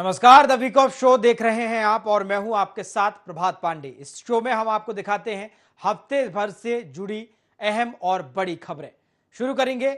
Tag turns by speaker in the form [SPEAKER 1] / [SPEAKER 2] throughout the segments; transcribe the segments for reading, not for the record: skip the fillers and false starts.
[SPEAKER 1] नमस्कार, the week of show देख रहे हैं आप और मैं हूं आपके साथ प्रभात पांडे। इस शो में हम आपको दिखाते हैं हफ्ते भर से जुड़ी अहम और बड़ी खबरें। शुरू करेंगे।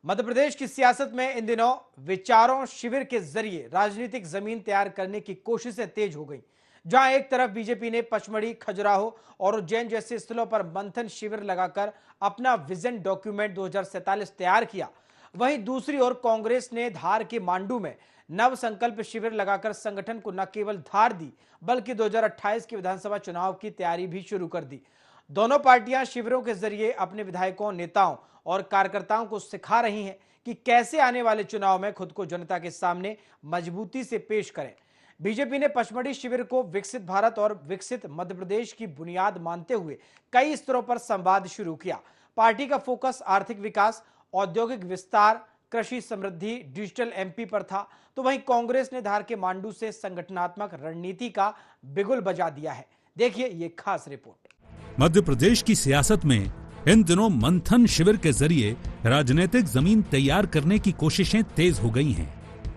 [SPEAKER 1] मध्य प्रदेश की सियासत में इन दिनों विचारों शिविर के जरिए राजनीतिक जमीन तैयार करने की कोशिशें तेज हो गई। जहां एक तरफ बीजेपी ने पचमढ़ी, खजुराहो और उज्जैन जैसे स्थलों पर मंथन शिविर लगाकर अपना विजन डॉक्यूमेंट 2047 तैयार किया, वहीं दूसरी ओर कांग्रेस ने धार के मांडू में नव संकल्प शिविर लगाकर संगठन को न केवल धार दी बल्कि 2028 के विधानसभा चुनाव की तैयारी भी शुरू कर दी। दोनों पार्टियां शिविरों के जरिए अपने विधायकों, नेताओं और कार्यकर्ताओं को सिखा रही हैं कि कैसे आने वाले चुनाव में खुद को जनता के सामने मजबूती से पेश करें। बीजेपी ने पचमढ़ी शिविर को विकसित भारत और विकसित मध्य प्रदेश की बुनियाद मानते हुए कई स्तरों पर संवाद शुरू किया। पार्टी का फोकस आर्थिक विकास, औद्योगिक विस्तार, कृषि समृद्धि, डिजिटल एमपी पर था, तो वहीं कांग्रेस ने धार के मांडू से संगठनात्मक रणनीति का बिगुल बजा दिया है। देखिए ये खास रिपोर्ट।
[SPEAKER 2] मध्य प्रदेश की सियासत में इन दिनों मंथन शिविर के जरिए राजनीतिक जमीन तैयार करने की कोशिशें तेज हो गई हैं।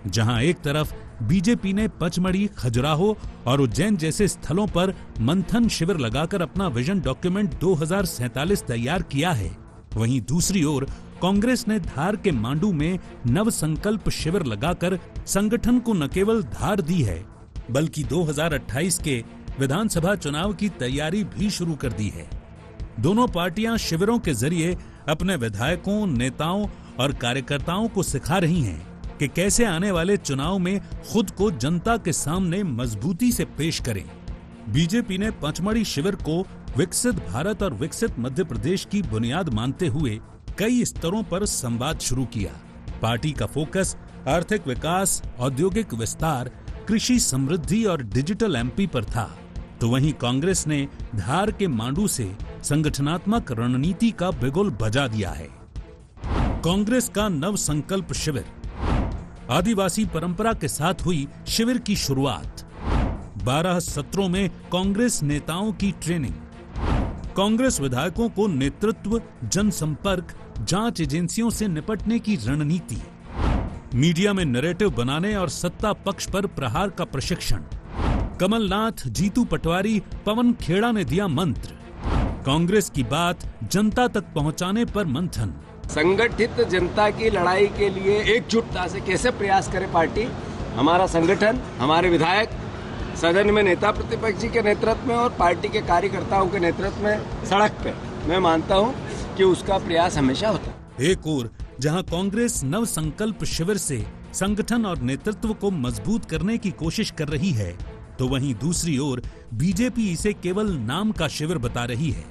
[SPEAKER 2] जहां एक तरफ बीजेपी ने पचमढ़ी, खजुराहो और उज्जैन जैसे स्थलों पर मंथन शिविर लगाकर अपना विजन डॉक्यूमेंट 2047 तैयार किया है, वहीं दूसरी ओर कांग्रेस ने धार के मांडू में नव संकल्प शिविर लगाकर संगठन को न केवल धार दी है बल्कि 2028 के विधानसभा चुनाव की तैयारी भी शुरू कर दी है। दोनों पार्टियां शिविरों के जरिए अपने विधायकों, नेताओं और कार्यकर्ताओं को सिखा रही हैं कि कैसे आने वाले चुनाव में खुद को जनता के सामने मजबूती से पेश करें। बीजेपी ने पचमढ़ी शिविर को विकसित भारत और विकसित मध्य प्रदेश की बुनियाद मानते हुए कई स्तरों पर संवाद शुरू किया। पार्टी का फोकस आर्थिक विकास, औद्योगिक विस्तार, कृषि समृद्धि और डिजिटल एमपी पर था, तो वहीं कांग्रेस ने धार के मांडू से संगठनात्मक रणनीति का बिगुल बजा दिया है। कांग्रेस का नव संकल्प शिविर। आदिवासी परंपरा के साथ हुई शिविर की शुरुआत। 12 सत्रों में कांग्रेस नेताओं की ट्रेनिंग। कांग्रेस विधायकों को नेतृत्व, जनसंपर्क, जांच एजेंसियों से निपटने की रणनीति। मीडिया में नैरेटिव बनाने और सत्ता पक्ष पर प्रहार का प्रशिक्षण। कमलनाथ, जीतू पटवारी, पवन खेड़ा ने दिया मंत्र। कांग्रेस की बात जनता तक पहुंचाने पर मंथन।
[SPEAKER 3] संगठित जनता की लड़ाई के लिए एकजुटता से कैसे प्रयास करे पार्टी, हमारा संगठन, हमारे विधायक, सदन में नेता प्रतिपक्ष जी के नेतृत्व में और पार्टी के कार्यकर्ताओं के नेतृत्व में सड़क पे, मैं मानता हूं कि उसका प्रयास हमेशा होता है।
[SPEAKER 2] एक और जहां कांग्रेस नव संकल्प शिविर से संगठन और नेतृत्व को मजबूत करने की कोशिश कर रही है, तो वहीं दूसरी ओर बीजेपी इसे केवल नाम का शिविर बता रही है।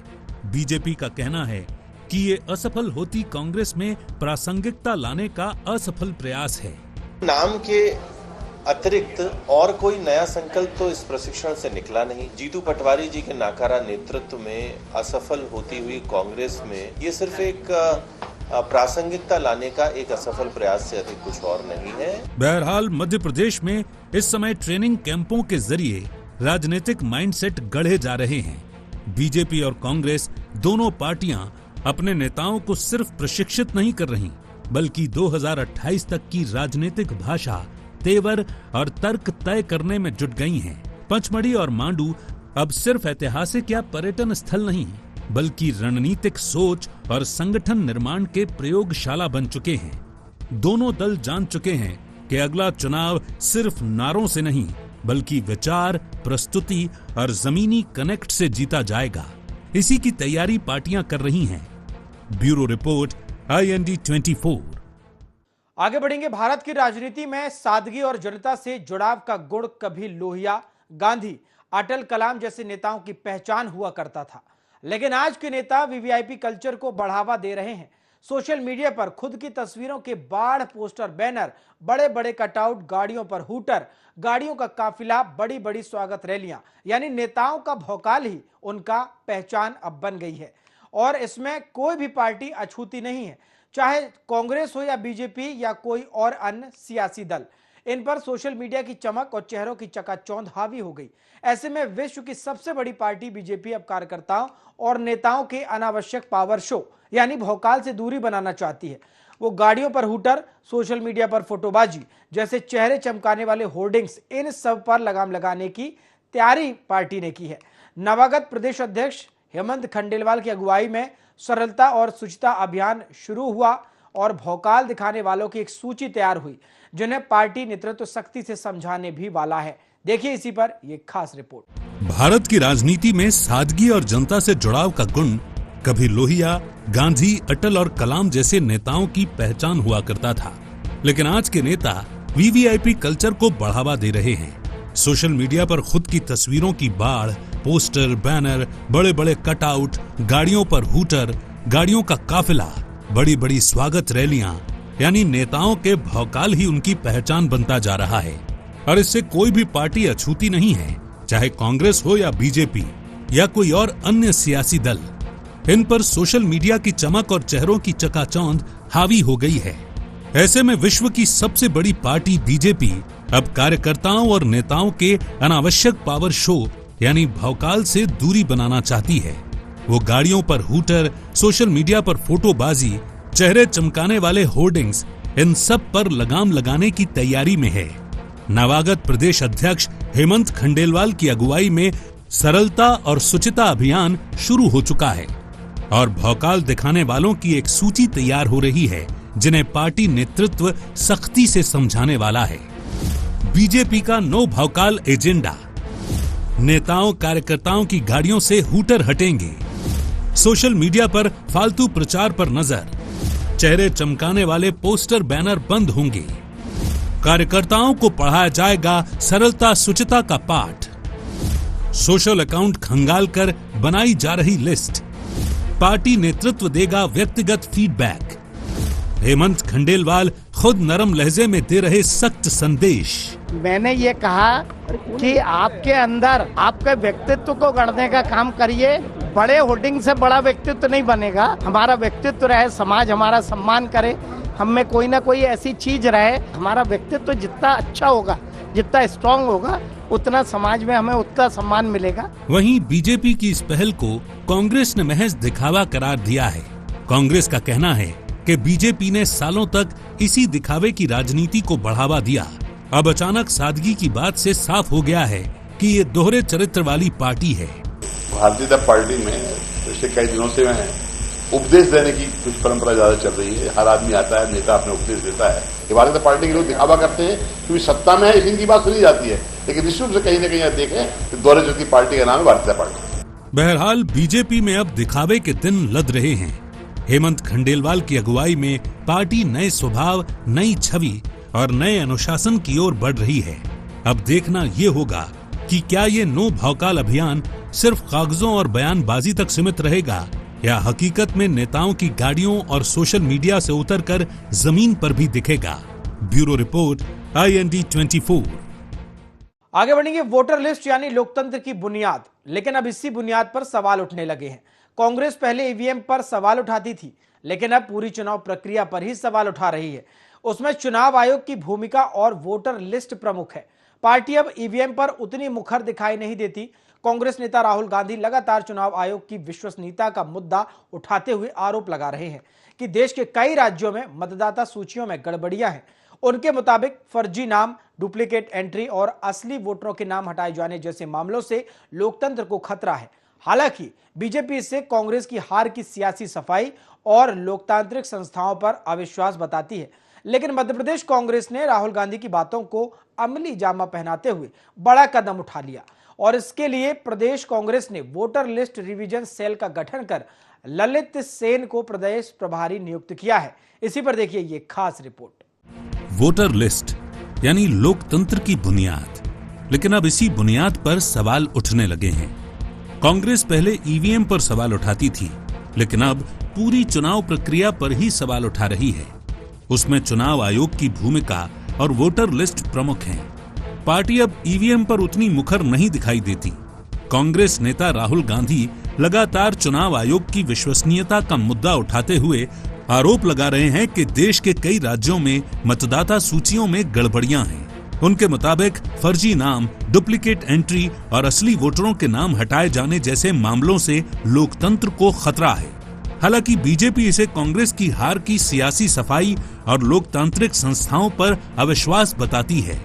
[SPEAKER 2] बीजेपी का कहना है कि ये असफल होती कांग्रेस में प्रासंगिकता लाने का असफल प्रयास है।
[SPEAKER 4] नाम के अतिरिक्त और कोई नया संकल्प तो इस प्रशिक्षण से निकला नहीं। जीतू पटवारी जी के नाकारा नेतृत्व में असफल होती हुई कांग्रेस में ये सिर्फ एक प्रासंगिकता लाने का एक असफल प्रयास से अधिक कुछ और नहीं है।
[SPEAKER 2] बहरहाल मध्य प्रदेश में इस समय ट्रेनिंग कैंपों के जरिए राजनीतिक माइंडसेट गढ़े जा रहे हैं। बीजेपी और कांग्रेस दोनों पार्टियां अपने नेताओं को सिर्फ प्रशिक्षित नहीं कर रही बल्कि 2028 तक की राजनीतिक भाषा, तेवर और तर्क तय करने में जुट गई हैं। पचमढ़ी और मांडू अब सिर्फ ऐतिहासिक या पर्यटन स्थल नहीं बल्कि रणनीतिक सोच और संगठन निर्माण के प्रयोगशाला बन चुके हैं। दोनों दल जान चुके हैं कि अगला चुनाव सिर्फ नारों से नहीं बल्कि विचार, प्रस्तुति और जमीनी कनेक्ट से जीता जाएगा। इसी की तैयारी पार्टियां कर रही हैं। Bureau report, IND 24।
[SPEAKER 1] आगे बढ़ेंगे। भारत की राजनीति में सादगी और जनता से जुड़ाव का गुण कभी लोहिया, गांधी, अटल कलाम जैसे नेताओं की पहचान हुआ करता था, लेकिन आज के नेता वीवीआईपी कल्चर को बढ़ावा दे रहे हैं। सोशल मीडिया पर खुद की तस्वीरों के बाढ़ पोस्टर, बैनर, बड़े बड़े कटआउट, गाड़ियों पर हूटर, गाड़ियों का काफिला, बड़ी बड़ी स्वागत रैलियां, यानी नेताओं का भौकाल ही उनका पहचान अब बन गई है। और इसमें कोई भी पार्टी अछूती नहीं है, चाहे कांग्रेस हो या बीजेपी या कोई और अन्य सियासी दल। इन पर सोशल मीडिया की चमक और चेहरों की चकाचौंध हावी हो गई। ऐसे में विश्व की सबसे बड़ी पार्टी बीजेपी अब कार्यकर्ताओं और नेताओं के अनावश्यक पावर शो यानी भौकाल से दूरी बनाना चाहती है। वो गाड़ियों पर हूटर, सोशल मीडिया पर फोटोबाजी जैसे चेहरे चमकाने वाले होर्डिंग्स, इन सब पर लगाम लगाने की तैयारी पार्टी ने की है। नवागत प्रदेश अध्यक्ष हेमंत खंडेलवाल की अगुवाई में सरलता और शुचिता अभियान शुरू हुआ और भौकाल दिखाने वालों की एक सूची तैयार हुई, जिन्हें पार्टी नेतृत्व सख्ती से समझाने भी वाला है। देखिए इसी पर यह खास रिपोर्ट।
[SPEAKER 2] भारत की राजनीति में सादगी और जनता से जुड़ाव का गुण कभी लोहिया, गांधी, अटल और कलाम जैसे नेताओं की पहचान हुआ करता था, लेकिन आज के नेता वीवीआईपी कल्चर को बढ़ावा दे रहे हैं। सोशल मीडिया पर खुद की तस्वीरों की बाढ़, पोस्टर, बैनर, बड़े बड़े कटआउट, गाड़ियों पर हूटर, गाड़ियों का काफिला, बड़ी बड़ी स्वागत रैलियां, यानी नेताओं के भौकाल ही उनकी पहचान बनता जा रहा है। और इससे कोई भी पार्टी अछूती नहीं है, चाहे कांग्रेस हो या बीजेपी या कोई और अन्य सियासी दल। इन पर सोशल मीडिया की चमक और चेहरों की चकाचौंध हावी हो गई है। ऐसे में विश्व की सबसे बड़ी पार्टी बीजेपी अब कार्यकर्ताओं और नेताओं के अनावश्यक पावर शो यानी भौकाल से दूरी बनाना चाहती है। वो गाड़ियों पर हूटर, सोशल मीडिया पर फोटोबाजी, चेहरे चमकाने वाले होर्डिंग्स, इन सब पर लगाम लगाने की तैयारी में है। नवागत प्रदेश अध्यक्ष हेमंत खंडेलवाल की अगुवाई में सरलता और शुचिता अभियान शुरू हो चुका है और भौकाल दिखाने वालों की एक सूची तैयार हो रही है, जिन्हें पार्टी नेतृत्व सख्ती से समझाने वाला है। बीजेपी का नो भौकाल एजेंडा। नेताओं कार्यकर्ताओं की गाड़ियों से हूटर हटेंगे, सोशल मीडिया पर फालतू प्रचार पर नजर, चेहरे चमकाने वाले पोस्टर बैनर बंद होंगे, कार्यकर्ताओं को पढ़ाया जाएगा सरलता शुचिता का पाठ, सोशल अकाउंट खंगालकर बनाई जा रही लिस्ट, पार्टी नेतृत्व देगा व्यक्तिगत फीडबैक। हेमंत खंडेलवाल खुद नरम लहजे में दे रहे सख्त संदेश।
[SPEAKER 5] मैंने ये कहा कि आपके अंदर आपके व्यक्तित्व को गढ़ने का काम करिए। बड़े होर्डिंग से बड़ा व्यक्तित्व नहीं बनेगा। हमारा व्यक्तित्व रहे, समाज हमारा सम्मान करे, हम में कोई ना कोई ऐसी चीज रहे। हमारा व्यक्तित्व जितना अच्छा होगा, जितना स्ट्रांग होगा, उतना समाज में हमें उतना सम्मान मिलेगा।
[SPEAKER 2] वहीं बीजेपी की इस पहल को कांग्रेस ने महज दिखावा करार दिया है। कांग्रेस का कहना है कि बीजेपी ने सालों तक इसी दिखावे की राजनीति को बढ़ावा दिया। अब अचानक सादगी की बात से साफ हो गया है कि ये दोहरे चरित्र वाली पार्टी है।
[SPEAKER 6] भारतीय जनता पार्टी में पिछले कई दिनों से उपदेश देने की कुछ परंपरा ज्यादा चल रही है। हर आदमी आता है, नेता अपने उपदेश देता है। भारतीय जनता पार्टी के लोग दिखावा करते हैं क्योंकि सत्ता में है, इसलिए इनकी बात सुनी जाती है, लेकिन निश्चित रूप से कहीं न कहीं देखें तो दोहरे चरित्र की पार्टी का नाम है भारतीय जनता पार्टी।
[SPEAKER 2] बहरहाल बीजेपी में अब दिखावे के दिन लद रहे हैं। हेमंत खंडेलवाल की अगुवाई में पार्टी नए स्वभाव, नई छवि और नए अनुशासन की ओर बढ़ रही है। अब देखना ये होगा कि क्या ये नो भौकाल अभियान सिर्फ कागजों और बयानबाजी तक सीमित रहेगा या हकीकत में नेताओं की गाड़ियों और सोशल मीडिया से उतरकर जमीन पर भी दिखेगा। Bureau report, IND 24।
[SPEAKER 1] आगे बढ़ेंगे। वोटर लिस्ट यानी लोकतंत्र की बुनियाद, लेकिन अब इसी बुनियाद पर सवाल उठने लगे हैं। कांग्रेस पहले ईवीएम पर सवाल उठाती थी, लेकिन अब पूरी चुनाव प्रक्रिया पर ही सवाल उठा रही है। उसमें चुनाव आयोग की भूमिका और वोटर लिस्ट प्रमुख है। पार्टी अब ईवीएम पर उतनी मुखर दिखाई नहीं देती। कांग्रेस नेता राहुल गांधी लगातार चुनाव आयोग की विश्वसनीयता का मुद्दा उठाते हुए आरोप लगा रहे हैं कि देश के कई राज्यों में मतदाता सूचियों में गड़बड़ियां हैं। उनके मुताबिक फर्जी नाम, डुप्लीकेट एंट्री और असली वोटरों के नाम हटाए जाने जैसे मामलों से लोकतंत्र को खतरा है। हालांकि बीजेपी इससे कांग्रेस की हार की सियासी सफाई और लोकतांत्रिक संस्थाओं पर अविश्वास बताती है। लेकिन मध्य प्रदेश कांग्रेस ने राहुल गांधी की बातों को अमली जामा पहनाते हुए बड़ा कदम उठा लिया और इसके लिए प्रदेश कांग्रेस ने वोटर लिस्ट रिवीजन सेल का गठन कर ललित सेन को प्रदेश प्रभारी नियुक्त किया है। इसी पर देखिए ये खास रिपोर्ट।
[SPEAKER 2] वोटर लिस्ट यानी लोकतंत्र की बुनियाद, लेकिन अब इसी बुनियाद पर सवाल उठने लगे हैं। कांग्रेस पहले ईवीएम पर सवाल उठाती थी, लेकिन अब पूरी चुनाव प्रक्रिया पर ही सवाल उठा रही है। उसमें चुनाव आयोग की भूमिका और वोटर लिस्ट प्रमुख हैं। पार्टी अब ईवीएम पर उतनी मुखर नहीं दिखाई देती। कांग्रेस नेता राहुल गांधी लगातार चुनाव आयोग की विश्वसनीयता का मुद्दा उठाते हुए आरोप लगा रहे हैं कि देश के कई राज्यों में मतदाता सूचियों में गड़बड़ियां हैं। उनके मुताबिक फर्जी नाम, डुप्लीकेट एंट्री और असली वोटरों के नाम हटाए जाने जैसे मामलों से लोकतंत्र को खतरा है। हालांकि बीजेपी इसे कांग्रेस की हार की सियासी सफाई और लोकतांत्रिक संस्थाओं पर अविश्वास बताती है।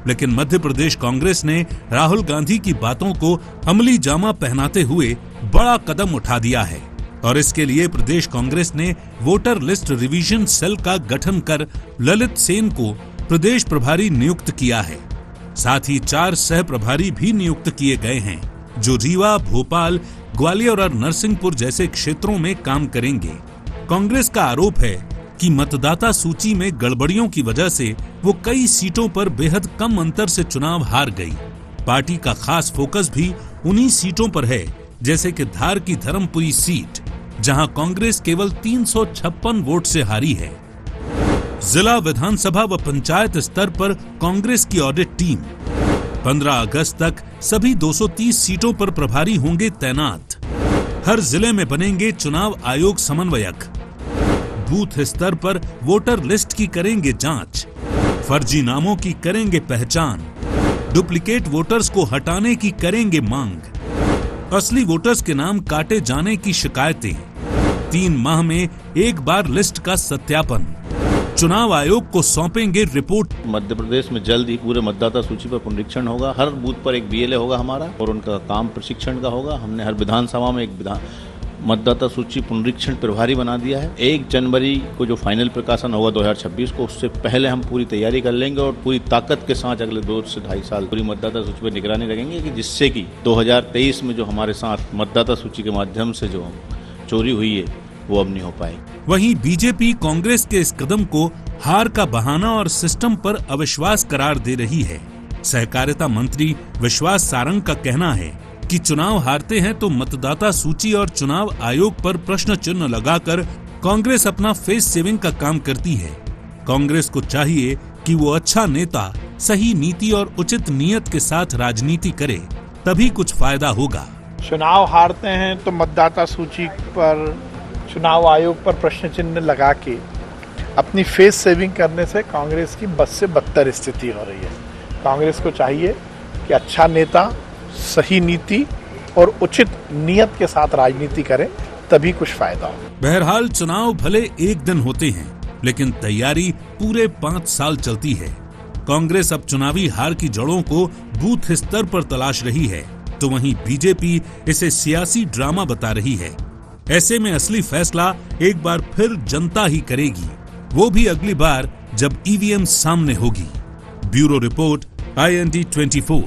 [SPEAKER 2] लेकिन मध्य प्रदेश कांग्रेस ने राहुल गांधी की बातों को अमली जामा पहनाते हुए बड़ा कदम उठा दिया है और इसके लिए प्रदेश कांग्रेस ने वोटर लिस्ट रिवीजन सेल का गठन कर ललित सेन को प्रदेश प्रभारी नियुक्त किया है। साथ ही 4 सह प्रभारी भी नियुक्त किए गए हैं जो रीवा, भोपाल, ग्वालियर और नरसिंहपुर जैसे क्षेत्रों में काम करेंगे। कांग्रेस का आरोप है कि मतदाता सूची में गड़बड़ियों की वजह से वो कई सीटों पर बेहद कम अंतर से चुनाव हार गई। पार्टी का खास फोकस भी उन्हीं सीटों पर है, जैसे कि धार की धर्मपुरी सीट, जहां कांग्रेस केवल 356 वोट से हारी है। जिला, विधानसभा व पंचायत स्तर पर कांग्रेस की ऑडिट टीम 15 अगस्त तक सभी 230 सीटों पर प्रभारी होंगे तैनात। हर जिले में बनेंगे चुनाव आयोग समन्वयक। बूथ स्तर पर वोटर लिस्ट की करेंगे जांच, फर्जी नामों की करेंगे पहचान, डुप्लीकेट वोटर्स को हटाने की करेंगे मांग, असली वोटर्स के नाम काटे जाने की शिकायतें, 3 माह में एक बार लिस्ट का सत्यापन, चुनाव आयोग को सौंपेंगे रिपोर्ट।
[SPEAKER 7] मध्य प्रदेश में जल्द ही पूरे मतदाता सूची पर पुनरीक्षण होगा। हर बूथ पर एक BLA होगा हमारा और उनका काम प्रशिक्षण का होगा। हमने हर विधानसभा में एक मतदाता सूची पुनरीक्षण प्रभारी बना दिया है। 1 जनवरी को जो फाइनल प्रकाशन होगा 2026 को, उससे पहले हम पूरी तैयारी कर लेंगे और पूरी ताकत के साथ अगले 2 से 2.5 साल पूरी मतदाता सूची पर निगरानी रखेंगे कि जिससे कि 2023 में जो हमारे साथ मतदाता सूची के माध्यम से जो चोरी हुई है वो अब नहीं हो पाएगी।
[SPEAKER 2] वहीं बीजेपी कांग्रेस के इस कदम को हार का बहाना और सिस्टम पर अविश्वास करार दे रही है। सहकारिता मंत्री विश्वास सारंग का कहना है कि चुनाव हारते हैं तो मतदाता सूची और चुनाव आयोग पर प्रश्न चिन्ह लगाकर कांग्रेस अपना फेस सेविंग का काम करती है। कांग्रेस को चाहिए कि वो अच्छा नेता, सही नीति और उचित नियत के साथ राजनीति करे, तभी कुछ फायदा होगा।
[SPEAKER 8] चुनाव हारते हैं तो मतदाता सूची पर, चुनाव आयोग पर प्रश्न चिन्ह लगा के अपनी फेस सेविंग करने से कांग्रेस की बद से बदतर स्थिति हो रही है। कांग्रेस को चाहिए कि अच्छा नेता, सही नीति और उचित नियत के साथ राजनीति करें, तभी कुछ फायदा हो।
[SPEAKER 2] बहरहाल चुनाव भले एक दिन होते हैं, लेकिन तैयारी पूरे 5 साल चलती है। कांग्रेस अब चुनावी हार की जड़ों को बूथ स्तर पर तलाश रही है, तो वहीं बीजेपी इसे सियासी ड्रामा बता रही है। ऐसे में असली फैसला एक बार फिर जनता ही करेगी, वो भी अगली बार जब EVM सामने होगी। Bureau report, IND 24।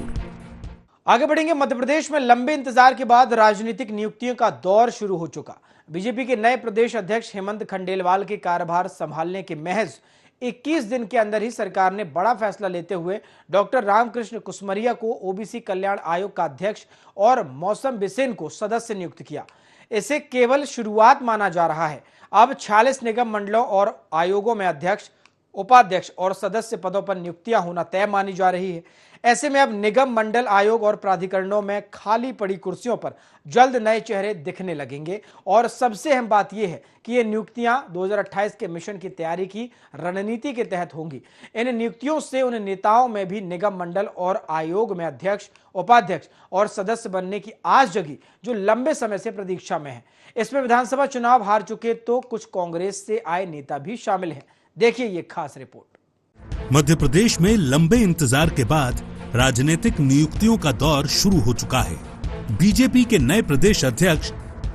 [SPEAKER 1] आगे बढ़ेंगे। मध्य प्रदेश में लंबे इंतजार के बाद राजनीतिक नियुक्तियों का दौर शुरू हो चुका। बीजेपी के नए प्रदेश अध्यक्ष हेमंत खंडेलवाल के कार्यभार संभालने के महज 21 दिन के अंदर ही सरकार ने बड़ा फैसला लेते हुए डॉक्टर रामकृष्ण कुसमरिया को OBC कल्याण आयोग का अध्यक्ष और मौसम बिसेन को सदस्य नियुक्त किया। इसे केवल शुरुआत माना जा रहा है। अब 46 निगम मंडलों और आयोगों में अध्यक्ष, उपाध्यक्ष और सदस्य पदों पर नियुक्तियां होना तय मानी जा रही है। ऐसे में अब निगम, मंडल, आयोग और प्राधिकरणों में खाली पड़ी कुर्सियों पर जल्द नए चेहरे दिखने लगेंगे। और सबसे अहम बात यह है कि ये नियुक्तियां 2028 के मिशन की तैयारी की रणनीति के तहत होंगी। इन नियुक्तियों से उन नेताओं में भी निगम, मंडल और आयोग में अध्यक्ष, उपाध्यक्ष और सदस्य बनने की आस जगी जो लंबे समय से प्रतीक्षा में है। इसमें विधानसभा चुनाव हार चुके तो कुछ कांग्रेस से आए नेता भी शामिल हैं। देखिए ये खास रिपोर्ट।
[SPEAKER 2] मध्य प्रदेश में लंबे इंतजार के बाद राजनीतिक नियुक्तियों का दौर शुरू हो चुका है। बीजेपी के नए प्रदेश अध्यक्ष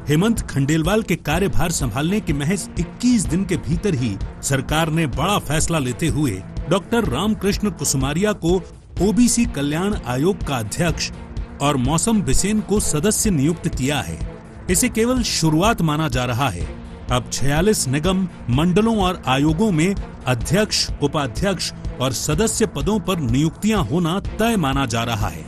[SPEAKER 2] हेमंत खंडेलवाल के कार्यभार संभालने के महज 21 दिन के भीतर ही सरकार ने बड़ा फैसला लेते हुए डॉक्टर रामकृष्ण कुसमारिया को OBC कल्याण आयोग का अध्यक्ष और मौसम बिसेन को सदस्य नियुक्त किया है। इसे केवल शुरुआत माना जा रहा है। अब 46 निगम, मंडलों और आयोगों में अध्यक्ष, उपाध्यक्ष और सदस्य पदों पर नियुक्तियां होना तय माना जा रहा है।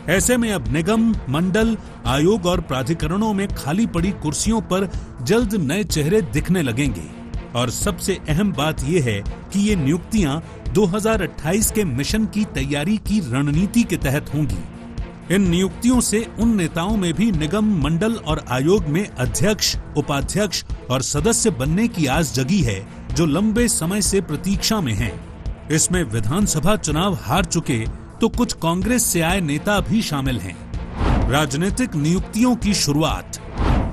[SPEAKER 2] ऐसे में अब निगम, मंडल, आयोग और प्राधिकरणों में खाली पड़ी कुर्सियों पर जल्द नए चेहरे दिखने लगेंगे। और सबसे अहम बात यह है कि ये नियुक्तियां 2028 के मिशन की तैयारी की रणनीति के तहत होंगी। इन नियुक्तियों से उन नेताओं में भी निगम, मंडल और आयोग में अध्यक्ष, उपाध्यक्ष और सदस्य बनने की आस जगी है जो लंबे समय से प्रतीक्षा में हैं। इसमें विधानसभा चुनाव हार चुके तो कुछ कांग्रेस से आए नेता भी शामिल हैं। राजनीतिक नियुक्तियों की शुरुआत,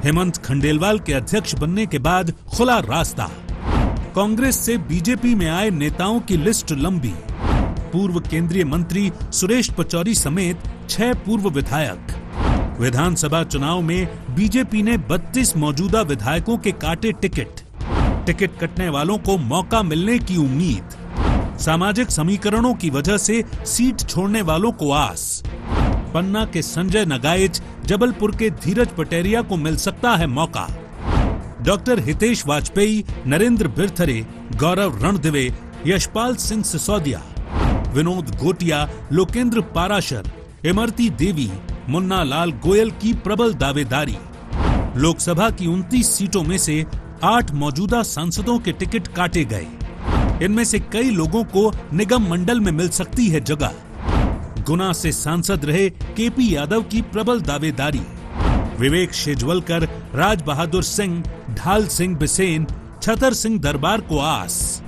[SPEAKER 2] हेमंत खंडेलवाल के अध्यक्ष बनने के बाद खुला रास्ता। कांग्रेस से बीजेपी में आए नेताओं की लिस्ट लंबी। पूर्व केंद्रीय मंत्री सुरेश पचौरी समेत 6 पूर्व विधायक। विधानसभा चुनाव में बीजेपी ने 32 मौजूदा विधायकों के काटे टिकट। टिकट कटने वालों को मौका मिलने की उम्मीद। सामाजिक समीकरणों की वजह से सीट छोड़ने वालों को आस। पन्ना के संजय नगाइच, जबलपुर के धीरज पटेरिया को मिल सकता है मौका। डॉक्टर हितेश वाजपेयी, नरेंद्र बिरथरे, गौरव रणदिवे, यशपाल सिंह सिसोदिया, विनोद गोटिया, लोकेंद्र पाराशर, इमरती देवी, मुन्ना लाल गोयल की प्रबल दावेदारी। लोकसभा की 29 सीटों में से 8 मौजूदा सांसदों के टिकट काटे गए। इनमें से कई लोगों को निगम मंडल में मिल सकती है जगह। गुना से सांसद रहे केपी यादव की प्रबल दावेदारी। विवेक शेजवलकर, राज बहादुर सिंह, ढाल सिंह बिसेन, छतर सिंह दरबार को आस।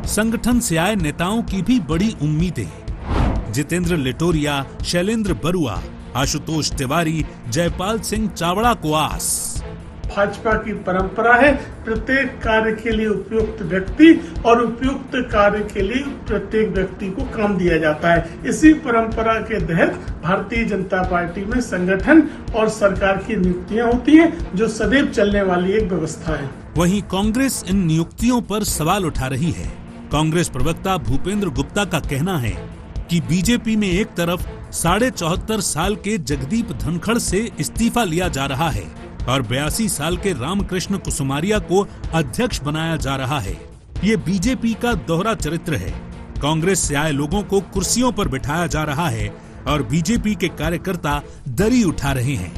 [SPEAKER 2] संगठन से आए नेताओं की भी बड़ी उम्मीदें। जितेंद्र लिटोरिया, शैलेंद्र बरुआ, आशुतोष तिवारी, जयपाल सिंह चावड़ा को आस।
[SPEAKER 9] भाजपा की परंपरा है प्रत्येक कार्य के लिए उपयुक्त व्यक्ति और उपयुक्त कार्य के लिए प्रत्येक व्यक्ति को काम दिया जाता है। इसी परंपरा के तहत भारतीय जनता पार्टी में संगठन और सरकार की नियुक्तियां होती हैं, जो सदैव चलने वाली एक व्यवस्था है।
[SPEAKER 2] वहीं कांग्रेस इन नियुक्तियों पर सवाल उठा रही है। कांग्रेस प्रवक्ता भूपेंद्र गुप्ता का कहना है कि बीजेपी में एक तरफ 74.5 साल के जगदीप धनखड़ से इस्तीफा लिया जा रहा है और 82 साल के रामकृष्ण कुसुमारिया को अध्यक्ष बनाया जा रहा है। ये बीजेपी का दोहरा चरित्र है। कांग्रेस से आए लोगों को कुर्सियों पर बिठाया जा रहा है और बीजेपी के कार्यकर्ता दरी उठा रहे हैं।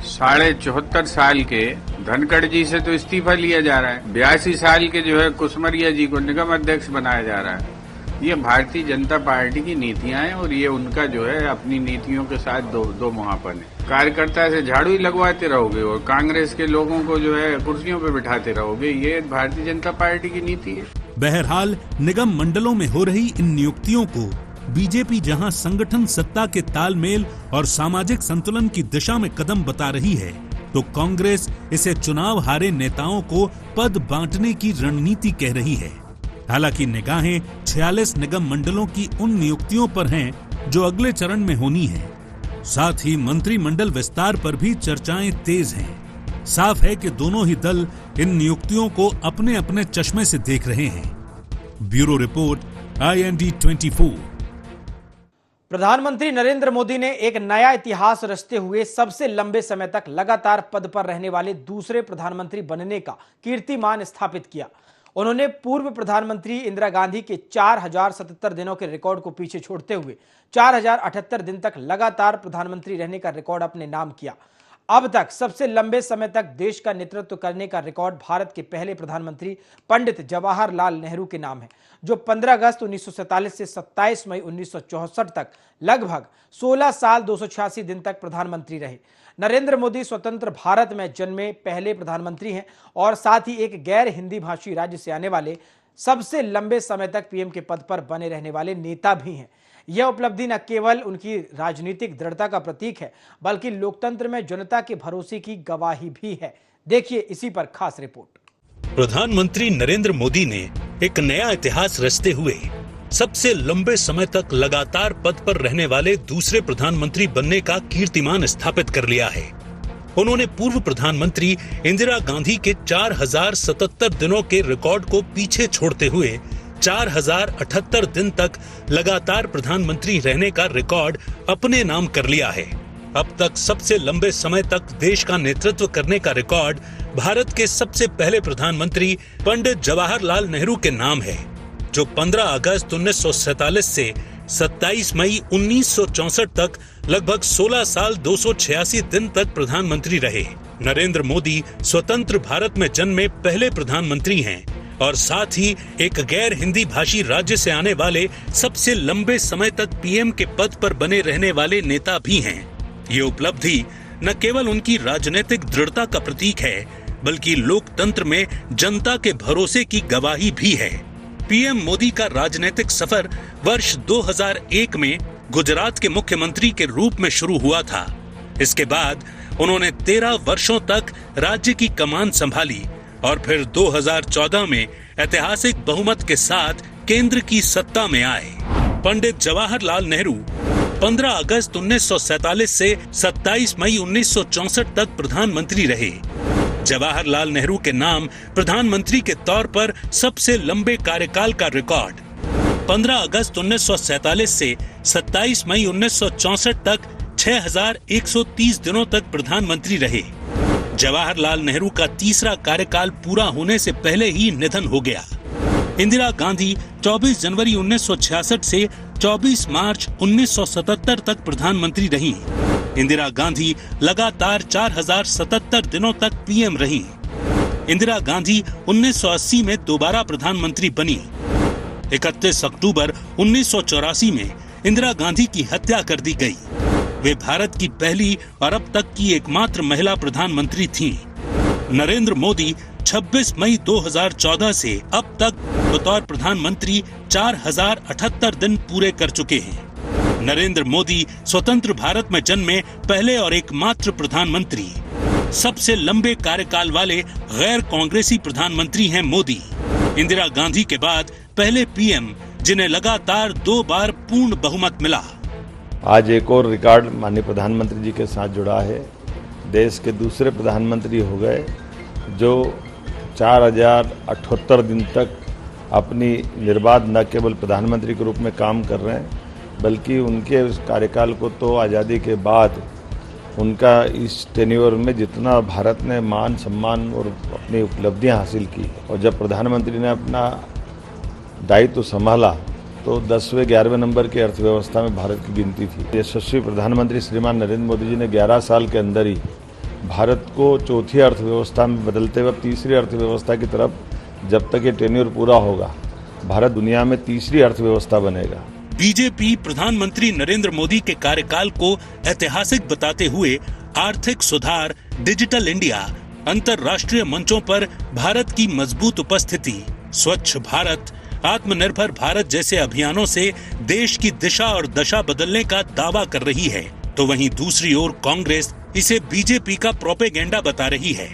[SPEAKER 10] 74.5 साल के धनखड़ जी से तो इस्तीफा लिया जा रहा है। 82 साल के जो है कुसुमारिया जी को निगम अध्यक्ष बनाया जा रहा है। ये भारतीय जनता पार्टी की नीतियां हैं और ये उनका जो है अपनी नीतियों के साथ दो मुहापन है। कार्यकर्ता से झाड़ू ही लगवाते रहोगे और कांग्रेस के लोगों को जो है कुर्सियों पे बिठाते रहोगे, ये भारतीय जनता पार्टी की नीति है।
[SPEAKER 2] बहरहाल निगम मंडलों में हो रही इन नियुक्तियों को बीजेपी जहां संगठन सत्ता के तालमेल और सामाजिक संतुलन की दिशा में कदम बता रही है, तो कांग्रेस इसे चुनाव हारे नेताओं को पद बांटने की रणनीति कह रही है। हालांकि निगाहें 46 निगम मंडलों की उन नियुक्तियों पर हैं जो अगले चरण में होनी है। साथ ही मंत्रिमंडल विस्तार पर भी चर्चाएं तेज हैं। साफ है कि दोनों ही दल इन नियुक्तियों को अपने अपने चश्मे से देख रहे हैं। Bureau report, IND 24।
[SPEAKER 1] प्रधानमंत्री नरेंद्र मोदी ने एक नया इतिहास रचते हुए सबसे लंबे समय तक लगातार पद पर रहने वाले दूसरे प्रधानमंत्री बनने का कीर्तिमान स्थापित किया। उन्होंने पूर्व प्रधानमंत्री इंदिरा गांधी के 4077 दिनों के रिकॉर्ड को पीछे छोड़ते हुए 4078 दिन तक लगातार प्रधानमंत्री रहने का रिकॉर्ड अपने नाम किया। अब तक सबसे लंबे समय तक देश का नेतृत्व करने का रिकॉर्ड भारत के पहले प्रधानमंत्री पंडित जवाहरलाल नेहरू के नाम है, जो 15 अगस्त 1947 से 27 मई 1964 तक लगभग 16 साल 286 दिन तक प्रधानमंत्री रहे। नरेंद्र मोदी स्वतंत्र भारत में जन्मे पहले प्रधानमंत्री हैं और साथ ही एक गैर हिंदी भाषी राज्य से आने वाले सबसे लंबे समय तक पीएम के पद पर बने रहने वाले नेता भी हैं। यह उपलब्धि न केवल उनकी राजनीतिक दृढ़ता का प्रतीक है, बल्कि लोकतंत्र में जनता के भरोसे की गवाही भी है। देखिए इसी पर खास रिपोर्ट।
[SPEAKER 2] प्रधानमंत्री नरेंद्र मोदी ने एक नया इतिहास रचते हुए सबसे लंबे समय तक लगातार पद पर रहने वाले दूसरे प्रधानमंत्री बनने का कीर्तिमान स्थापित कर लिया है। उन्होंने पूर्व प्रधानमंत्री इंदिरा गांधी के 4077 दिनों के रिकॉर्ड को पीछे छोड़ते हुए 4078 दिन तक लगातार प्रधानमंत्री रहने का रिकॉर्ड अपने नाम कर लिया है। अब तक सबसे लंबे समय तक देश का नेतृत्व करने का रिकॉर्ड भारत के सबसे पहले प्रधानमंत्री पंडित जवाहरलाल नेहरू के नाम है, जो 15 अगस्त 1947 से 27 मई 1964 तक लगभग 16 साल 286 दिन तक प्रधानमंत्री रहे। नरेंद्र मोदी स्वतंत्र भारत में जन्मे पहले प्रधानमंत्री हैं और साथ ही एक गैर हिंदी भाषी राज्य से आने वाले सबसे लंबे समय तक पीएम के पद पर बने रहने वाले नेता भी हैं। ये उपलब्धि न केवल उनकी राजनीतिक दृढ़ता का प्रतीक है, बल्कि लोकतंत्र में जनता के भरोसे की गवाही भी है। पीएम मोदी का राजनीतिक सफर वर्ष 2001 में गुजरात के मुख्यमंत्री के रूप में शुरू हुआ था। इसके बाद उन्होंने 13 वर्षों तक राज्य की कमान संभाली और फिर 2014 में ऐतिहासिक बहुमत के साथ केंद्र की सत्ता में आए। पंडित जवाहरलाल नेहरू 15 अगस्त 1947 से 27 मई 1964 तक प्रधानमंत्री रहे। जवाहरलाल नेहरू के नाम प्रधानमंत्री के तौर पर सबसे लंबे कार्यकाल का रिकॉर्ड। 15 अगस्त 1947 से 27 मई 1964 तक 6130 दिनों तक प्रधानमंत्री रहे। जवाहरलाल नेहरू का तीसरा कार्यकाल पूरा होने से पहले ही निधन हो गया। इंदिरा गांधी 24 जनवरी 1966 से 24 मार्च 1977 तक प्रधानमंत्री रहीं। इंदिरा गांधी लगातार 4077 दिनों तक पीएम रहीं। इंदिरा गांधी 1980 में दोबारा प्रधानमंत्री बनी। 31 अक्टूबर 1984 में इंदिरा गांधी की हत्या कर दी गई। वे भारत की पहली और अब तक की एकमात्र महिला प्रधानमंत्री थीं। नरेंद्र मोदी 26 मई 2014 से अब तक बतौर प्रधानमंत्री 4078 दिन पूरे कर चुके हैं। नरेंद्र मोदी स्वतंत्र भारत में जन्मे पहले और एकमात्र प्रधानमंत्री। सबसे लंबे कार्यकाल वाले गैर कांग्रेसी प्रधानमंत्री हैं मोदी। इंदिरा गांधी के बाद पहले पीएम जिन्हें लगातार 2 बार पूर्ण बहुमत मिला।
[SPEAKER 11] आज एक और रिकॉर्ड माननीय प्रधानमंत्री जी के साथ जुड़ा है। देश के दूसरे प्रधानमंत्री हो गए जो 4078 दिन तक अपनी निर्बाध न केवल प्रधानमंत्री के रूप में काम कर रहे हैं, बल्कि उनके उस कार्यकाल को तो आज़ादी के बाद उनका इस टेन्योर में जितना भारत ने मान सम्मान और अपनी उपलब्धियां हासिल की, और जब प्रधानमंत्री ने अपना दायित्व संभाला तो 10वें 11वें नंबर की अर्थव्यवस्था में भारत की गिनती थी। यशस्वी प्रधानमंत्री श्रीमान नरेंद्र मोदी जी ने 11 साल के अंदर ही भारत को चौथी अर्थव्यवस्था में बदलते हुए तीसरी अर्थव्यवस्था की तरफ, जब तक ये टेन्योर पूरा होगा, भारत दुनिया में तीसरी अर्थव्यवस्था बनेगा।
[SPEAKER 2] बीजेपी प्रधानमंत्री नरेंद्र मोदी के कार्यकाल को ऐतिहासिक बताते हुए आर्थिक सुधार, डिजिटल इंडिया, अंतर्राष्ट्रीय मंचों पर भारत की मजबूत उपस्थिति, स्वच्छ भारत, आत्मनिर्भर भारत जैसे अभियानों से देश की दिशा और दशा बदलने का दावा कर रही है, तो वहीं दूसरी ओर कांग्रेस इसे बीजेपी का प्रोपेगेंडा बता रही है।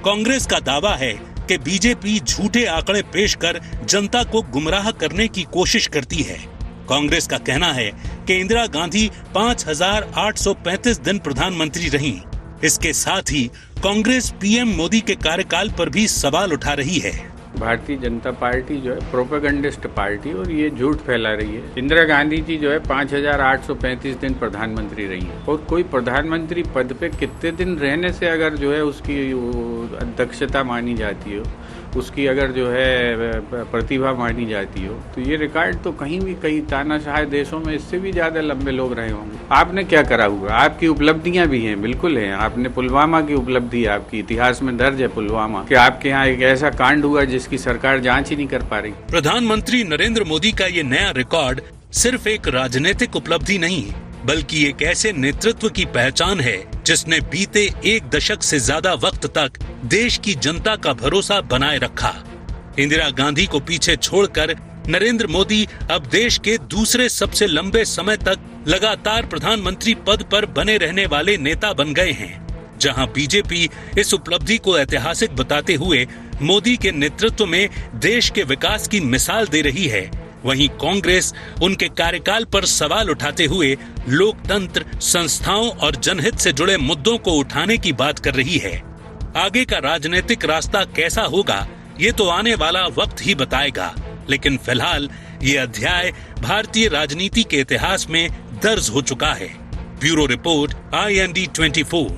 [SPEAKER 2] कांग्रेस का दावा है कि बीजेपी झूठे आंकड़े पेश कर जनता को गुमराह करने की कोशिश करती है। कांग्रेस का कहना है कि इंदिरा गांधी 5835 दिन प्रधानमंत्री रहीं। इसके साथ ही कांग्रेस पीएम मोदी के कार्यकाल पर भी सवाल उठा रही है।
[SPEAKER 10] भारतीय जनता पार्टी जो है प्रोपेगेंडिस्ट पार्टी और ये झूठ फैला रही है। इंदिरा गांधी जी जो है 5835 दिन प्रधानमंत्री रही है, और कोई प्रधानमंत्री पद पे कितने दिन रहने से अगर जो है उसकी अध्यक्षता मानी जाती हो, उसकी अगर जो है प्रतिभा मानी जाती हो, तो ये रिकॉर्ड तो कहीं भी कई तानाशाह देशों में इससे भी ज्यादा लंबे लोग रहे होंगे। आपने क्या करा हुआ? आपकी उपलब्धियां भी हैं, बिल्कुल हैं। आपने पुलवामा की उपलब्धि, आपकी इतिहास में दर्ज है पुलवामा, कि आपके यहाँ एक ऐसा कांड हुआ जिसकी सरकार जांच ही नहीं कर पा रही।
[SPEAKER 2] प्रधानमंत्री नरेंद्र मोदी का ये नया रिकॉर्ड सिर्फ एक राजनीतिक उपलब्धि नहीं, बल्कि एक ऐसे नेतृत्व की पहचान है जिसने बीते 1 दशक से ज्यादा वक्त तक देश की जनता का भरोसा बनाए रखा। इंदिरा गांधी को पीछे छोड़कर नरेंद्र मोदी अब देश के दूसरे सबसे लंबे समय तक लगातार प्रधानमंत्री पद पर बने रहने वाले नेता बन गए हैं। जहां बीजेपी इस उपलब्धि को ऐतिहासिक बताते हुए मोदी के नेतृत्व में देश के विकास की मिसाल दे रही है, वहीं कांग्रेस उनके कार्यकाल पर सवाल उठाते हुए लोकतंत्र, संस्थाओं और जनहित से जुड़े मुद्दों को उठाने की बात कर रही है। आगे का राजनीतिक रास्ता कैसा होगा, ये तो आने वाला वक्त ही बताएगा, लेकिन फिलहाल ये अध्याय भारतीय राजनीति के इतिहास में दर्ज हो चुका है। Bureau report, IND 24।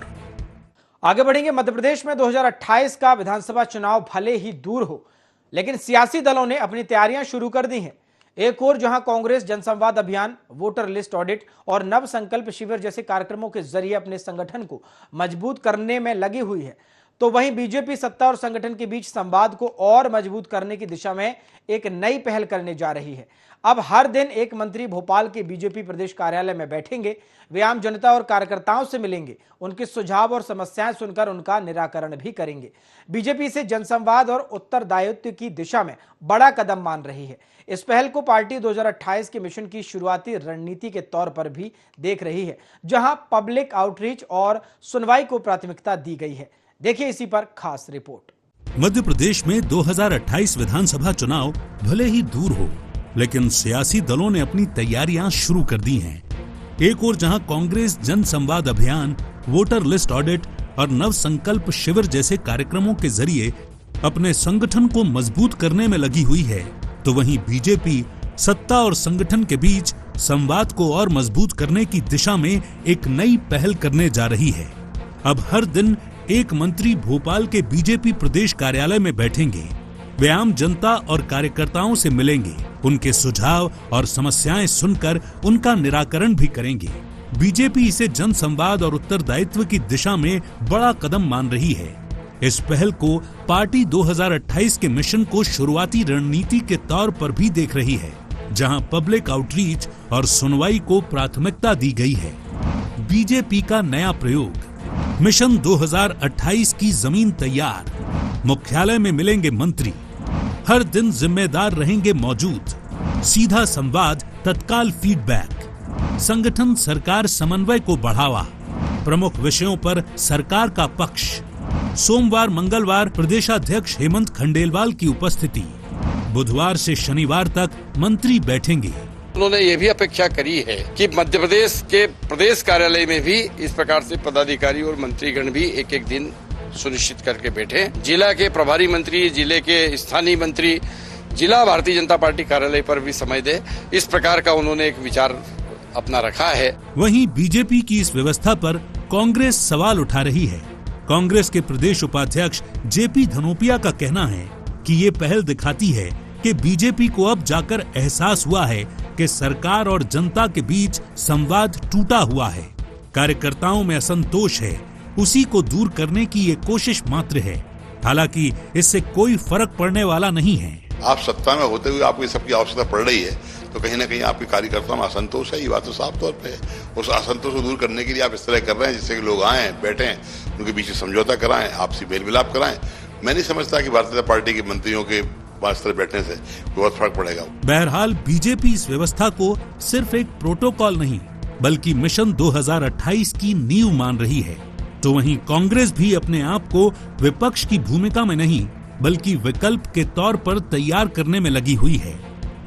[SPEAKER 1] आगे बढ़ेंगे। मध्य प्रदेश में 2028 का विधानसभा चुनाव भले ही दूर हो, लेकिन सियासी दलों ने अपनी तैयारियां शुरू कर दी हैं। एक और जहां कांग्रेस जनसंवाद अभियान, वोटर लिस्ट ऑडिट और नव संकल्प शिविर जैसे कार्यक्रमों के जरिए अपने संगठन को मजबूत करने में लगी हुई है, तो वहीं बीजेपी सत्ता और संगठन के बीच संवाद को और मजबूत करने की दिशा में एक नई पहल करने जा रही है। अब हर दिन एक मंत्री भोपाल के बीजेपी प्रदेश कार्यालय में बैठेंगे। वे आम जनता और कार्यकर्ताओं से मिलेंगे, उनके सुझाव और समस्याएं सुनकर उनका निराकरण भी करेंगे। बीजेपी से जनसंवाद और उत्तरदायित्व की दिशा में बड़ा कदम मान रही है। इस पहल को पार्टी 2028 के मिशन की शुरुआती रणनीति के तौर पर भी देख रही है, जहां पब्लिक आउटरीच और सुनवाई को प्राथमिकता दी गई है। देखिए इसी पर खास रिपोर्ट।
[SPEAKER 2] मध्य प्रदेश में 2028 विधानसभा चुनाव भले ही दूर हो, लेकिन सियासी दलों ने अपनी तैयारियां शुरू कर दी हैं। एक ओर जहां कांग्रेस जन संवाद अभियान, वोटर लिस्ट ऑडिट और नव संकल्प शिविर जैसे कार्यक्रमों के जरिए अपने संगठन को मजबूत करने में लगी हुई है, तो वहीं बीजेपी सत्ता और संगठन के बीच संवाद को और मजबूत करने की दिशा में एक नई पहल करने जा रही है। अब हर दिन एक मंत्री भोपाल के बीजेपी प्रदेश कार्यालय में बैठेंगे। वे आम जनता और कार्यकर्ताओं से मिलेंगे, उनके सुझाव और समस्याएं सुनकर उनका निराकरण भी करेंगे। बीजेपी इसे जन संवाद और उत्तरदायित्व की दिशा में बड़ा कदम मान रही है। इस पहल को पार्टी 2028 के मिशन को शुरुआती रणनीति के तौर पर भी देख रही है, जहां पब्लिक आउटरीच और सुनवाई को प्राथमिकता दी गई है। बीजेपी का नया प्रयोग, मिशन 2028 की जमीन तैयार। मुख्यालय में मिलेंगे मंत्री, हर दिन जिम्मेदार रहेंगे मौजूद। सीधा संवाद, तत्काल फीडबैक। संगठन सरकार समन्वय को बढ़ावा। प्रमुख विषयों पर सरकार का पक्ष। सोमवार मंगलवार प्रदेशाध्यक्ष हेमंत खंडेलवाल की उपस्थिति। बुधवार से शनिवार तक मंत्री बैठेंगे।
[SPEAKER 12] उन्होंने ये भी अपेक्षा करी है कि मध्य प्रदेश के प्रदेश कार्यालय में भी इस प्रकार से पदाधिकारी और मंत्रीगण भी एक एक दिन सुनिश्चित करके बैठे। जिला के प्रभारी मंत्री, जिले के स्थानीय मंत्री जिला भारतीय जनता पार्टी कार्यालय पर भी समय दे, इस प्रकार का उन्होंने एक विचार अपना रखा है।
[SPEAKER 2] वहीं बीजेपी की इस व्यवस्था पर कांग्रेस सवाल उठा रही है। कांग्रेस के प्रदेश उपाध्यक्ष जेपी धनोपिया का कहना है कि ये पहल दिखाती है कि बीजेपी को अब जाकर एहसास हुआ है कि सरकार और जनता के बीच संवाद टूटा हुआ है। कार्यकर्ताओं में असंतोष है, उसी को दूर करने की ये कोशिश मात्र है। हालांकि इससे कोई फर्क पड़ने वाला नहीं है।
[SPEAKER 6] आप सत्ता में होते हुए आपको ये सबकी आवश्यकता पड़ रही है, तो कहीं ना कहीं आपके कार्यकर्ताओं में असंतोष है। ये बात तो साफ तौर पे है। उस असंतोष को दूर करने के लिए आप इस तरह कर रहे हैं जिससे कि लोग आए, बैठे, उनके बीच समझौता कराएं, आपसी मेल मिलाप कराएं। मैं नहीं समझता कि भारतीय जनता पार्टी के मंत्रियों के पास तरह बैठने से बहुत फर्क पड़ेगा।
[SPEAKER 2] बहरहाल बीजेपी इस व्यवस्था को सिर्फ एक प्रोटोकॉल नहीं, बल्कि मिशन 2028 की नींव मान रही है। तो वहीं कांग्रेस भी अपने आप को विपक्ष की भूमिका में नहीं, बल्कि विकल्प के तौर पर तैयार करने में लगी हुई है।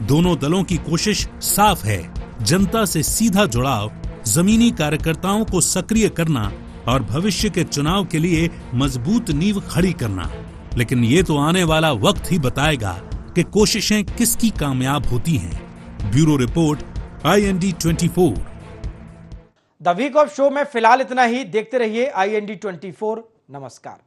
[SPEAKER 2] दोनों दलों की कोशिश साफ है, जनता से सीधा जुड़ाव, जमीनी कार्यकर्ताओं को सक्रिय करना और भविष्य के चुनाव के लिए मजबूत नींव खड़ी करना। लेकिन ये तो आने वाला वक्त ही बताएगा कि कोशिशें किसकी कामयाब होती हैं। Bureau report, IND 24।
[SPEAKER 1] The week of show में फिलहाल इतना ही। देखते रहिए IND 24। नमस्कार।